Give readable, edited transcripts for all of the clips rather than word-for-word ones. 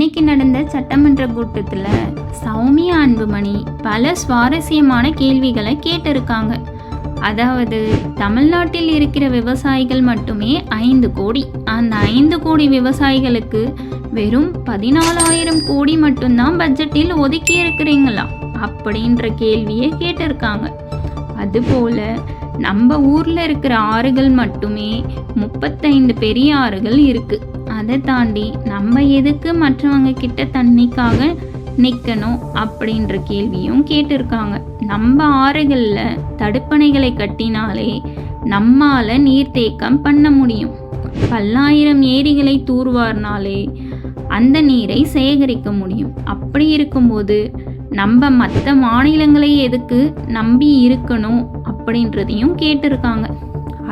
இன்னைக்கு நடந்த சட்டமன்ற கூட்டத்தில் சௌமியா அன்புமணி பல சுவாரஸ்யமான கேள்விகளை கேட்டிருக்காங்க. அதாவது தமிழ்நாட்டில் இருக்கிற விவசாயிகள் மட்டுமே 5 கோடி. அந்த 5 கோடி விவசாயிகளுக்கு வெறும் 14,000 கோடி மட்டும்தான் பட்ஜெட்டில் ஒதுக்கி இருக்கிறீங்களா அப்படின்ற கேள்வியை கேட்டிருக்காங்க. அதுபோல் நம்ம ஊரில் இருக்கிற ஆறுகள் மட்டுமே 35 பெரிய ஆறுகள் இருக்குது. அதை தாண்டி நம்ம எதுக்கு மற்றவங்க கிட்ட தண்ணிக்காக நிற்கணும் அப்படின்ற கேள்வியும் கேட்டிருக்காங்க. நம்ம ஆறுகளில் தடுப்பணைகளை கட்டினாலே நம்மால் நீர்த்தேக்கம் பண்ண முடியும். 10,000 ஏரிகளை தூர்வாரினாலே அந்த நீரை சேகரிக்க முடியும். அப்படி இருக்கும்போது நம்ம மற்ற மாநிலங்களை எதுக்கு நம்பி இருக்கணும் அப்படின்றதையும் கேட்டிருக்காங்க.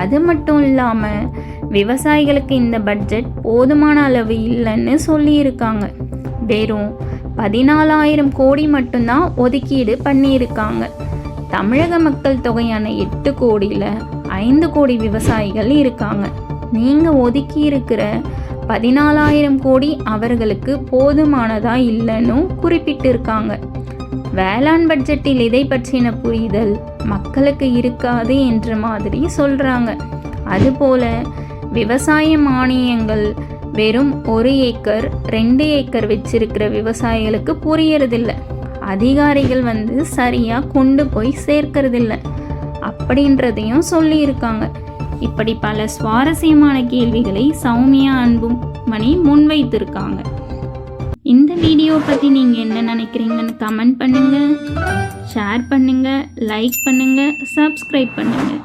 அது மட்டும் இல்லாமல் விவசாயிகளுக்கு இந்த பட்ஜெட் போதுமான அளவு இல்லைன்னு சொல்லியிருக்காங்க. வெறும் 14,000 கோடி மட்டும்தான் ஒதுக்கீடு பண்ணியிருக்காங்க. தமிழக மக்கள் தொகையான 8 கோடியில் 5 கோடி விவசாயிகள் இருக்காங்க. நீங்கள் ஒதுக்கி இருக்கிற 14,000 கோடி அவர்களுக்கு போதுமானதா இல்லைன்னு குறிப்பிட்டிருக்காங்க. வேளாண் பட்ஜெட்டில் இதை பற்றின புரிதல் மக்களுக்கு இருக்காது என்ற மாதிரி சொல்கிறாங்க. அதுபோல் விவசாய மானியங்கள் வெறும் 1 ஏக்கர் 2 ஏக்கர் வச்சிருக்கிற விவசாயிகளுக்கு புரியறதில்ல. அதிகாரிகள் சரியாக கொண்டு போய் சேர்க்கறதில்ல அப்படின்றதையும் சொல்லியிருக்காங்க. இப்படி பல சுவாரஸ்யமான கேள்விகளை சௌமியா அன்புமணி முன்வைத்திருக்காங்க. இந்த வீடியோ பற்றி நீங்கள் என்ன நினைக்கிறீங்கன்னு கமெண்ட் பண்ணுங்கள், ஷேர் பண்ணுங்கள், லைக் பண்ணுங்கள், சப்ஸ்கிரைப் பண்ணுங்கள்.